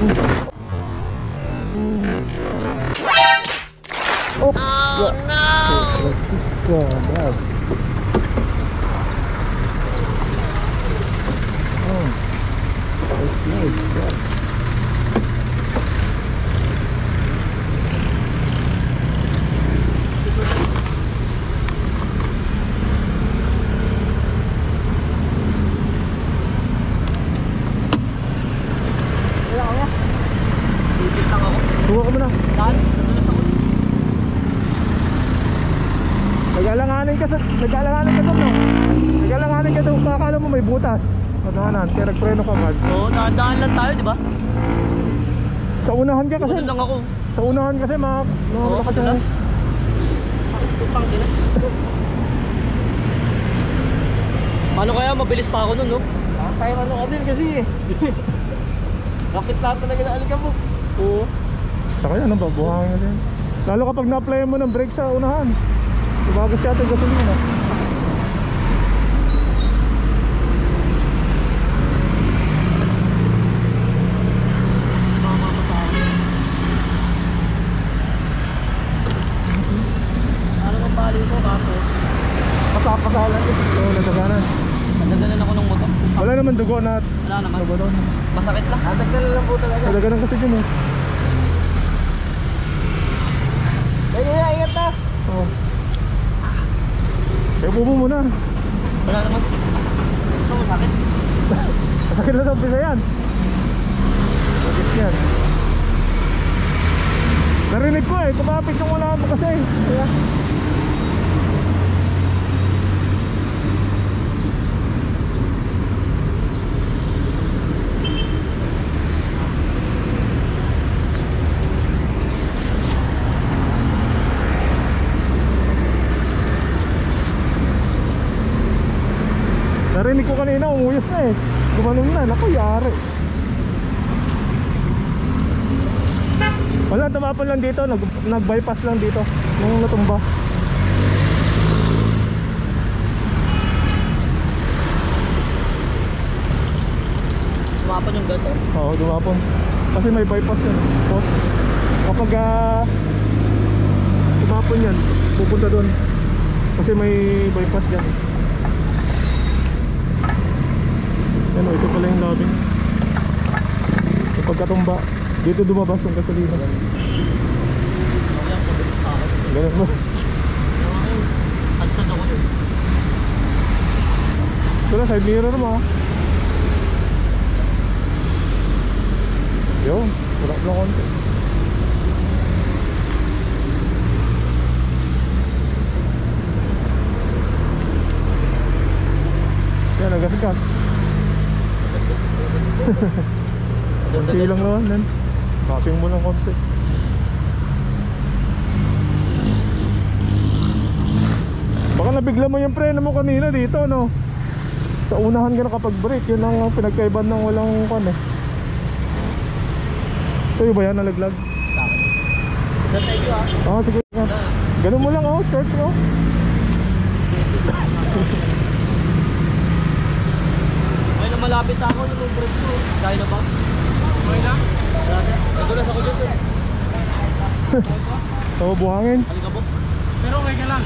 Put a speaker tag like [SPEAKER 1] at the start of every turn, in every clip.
[SPEAKER 1] Oh no! God. Oh, that's nice. Tuwa ka mo na. Saan? Nadulas ako. Nag-alanganin ka doon, no? Nag-alanganin ka doon, kakala mo may butas. Madahanan, kaya nagpreno ka agad.
[SPEAKER 2] Oo, dahan lang tayo, di ba?
[SPEAKER 1] Sa unahan ka kasi.
[SPEAKER 2] Lang ako.
[SPEAKER 1] Sa unahan kasi makakalakas yung...
[SPEAKER 2] Sakit ko pang din. Paano kaya mabilis pa ako nun, no?
[SPEAKER 3] Tayo ano ka din kasi Rakit lahat talaga na alikabok.
[SPEAKER 2] Oo.
[SPEAKER 1] Saka yan, buhangin din. Lalo kapag na-apply mo ng brake sa unahan, tumagas siya ito gasolina.
[SPEAKER 2] Ano ang bali ko, kaso?
[SPEAKER 1] Pasapasalan ito. Oo, nataganan.
[SPEAKER 2] Nadaganan ako ng motor.
[SPEAKER 1] Wala naman dugo na.
[SPEAKER 2] Wala naman.
[SPEAKER 1] Dugo doon.
[SPEAKER 2] Masakit lang.
[SPEAKER 3] Nadagdalan lang po talaga.
[SPEAKER 1] Nataganan kasi dyan eh.
[SPEAKER 3] Kaya ingat na.
[SPEAKER 1] Oo. Kaya pupo muna.
[SPEAKER 2] Wala naman. Gusto mo sakit?
[SPEAKER 1] Masakit na sa umpisa yan. Masakit yan. Narinig ko eh, kumapit yung wala mo kasi. Kaya narinig ko kanina, umuyos na eh. Gumanong na, naku, yari. Wala, tumapon lang dito, nag-bypass lang dito nung natumba.
[SPEAKER 2] Tumapon yung gas, oh?
[SPEAKER 1] Oo, dumapon. Kasi may bypass yun. So, kapag tumapon yan, pupunta doon. Kasi may bypass dyan. Ano, ito pala yung lobbying. Yung pagkatumba, dito dumabas yung gasolina. Ganun mo.
[SPEAKER 2] Hansad ako yun.
[SPEAKER 1] Ito na, side mirror mo. Yun, wala lang konti. Yan, nagasgas. Konti lang naman yan. Tapping mo lang konti. Baka nabigla mo yung preno mo kanina dito, no? Sa unahan ka na kapag brake. Yun ang pinagkaiban ng walang kan eh. Ito ba yan, nalaglag?
[SPEAKER 2] Thank you, ah.
[SPEAKER 1] Ah, sige nga. Ganun mo lang, oh, search mo.
[SPEAKER 2] Ay, na malapit ako yung brake ko. Kaya na ba? Okay na? Nadulas ako dyan, sir.
[SPEAKER 1] Oo, buhangin.
[SPEAKER 2] Alikabok. Pero okay ka lang.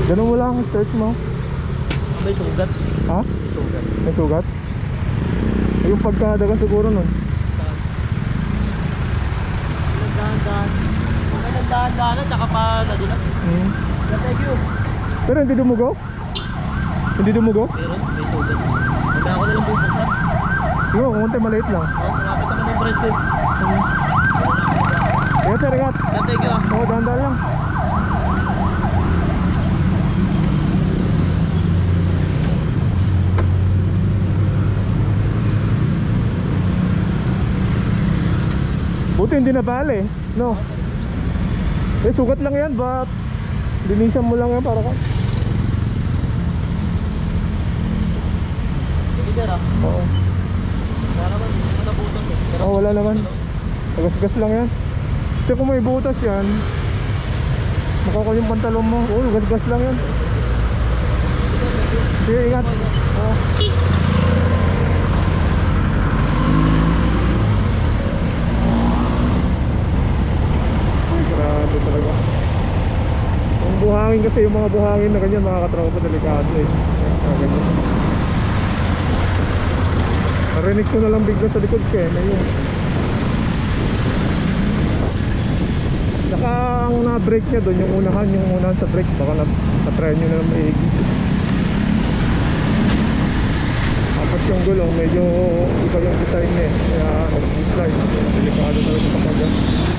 [SPEAKER 1] Ganun mo lang, search mo.
[SPEAKER 2] May sugat.
[SPEAKER 1] Ha?
[SPEAKER 2] Sugat.
[SPEAKER 1] May sugat? Yung pagkadagan siguro nun.
[SPEAKER 2] Saan? Nagdahan-dahan. Okay, nagdahan-dahan na, tsaka pa nadulas. Thank you.
[SPEAKER 1] Pero hindi dumugo? Hindi dumugo?
[SPEAKER 2] Meron, may sugat. Wala ako nalang pupunta.
[SPEAKER 1] Yo, konti maliit lang.
[SPEAKER 2] Oo, malapit ako ng brake ko.
[SPEAKER 1] Ingat sir, ingat.
[SPEAKER 2] Thank you, ah.
[SPEAKER 1] Oo, dahan-dahan lang. Buti hindi nabali, no? Eh, sugat lang yan, but linisan mo lang yan para ka.
[SPEAKER 2] Sige, sir, ah.
[SPEAKER 1] Oo.
[SPEAKER 2] Wala naman, hindi naman nabutas, eh. Pero
[SPEAKER 1] Oo, wala naman. Tagas-gas lang yan. Kasi kung may butas yan, makakal yung pantalon mo. Oo, gas-gas lang yan. Sige, ingat. Oh. Ay, grabe talaga. Ang buhangin kasi, yung mga buhangin na ganyan, mga katropa, delikado eh. Ganyan. Narinig ko na lang bigla sa likod ko eh, ngayon. Saka ang na-brake niya doon, yung unahan sa brake, baka na-try nyo na lang maigi. Tapos yung gulong, medyo iba yung design niya eh, kaya nag-slide, delikado talaga kapag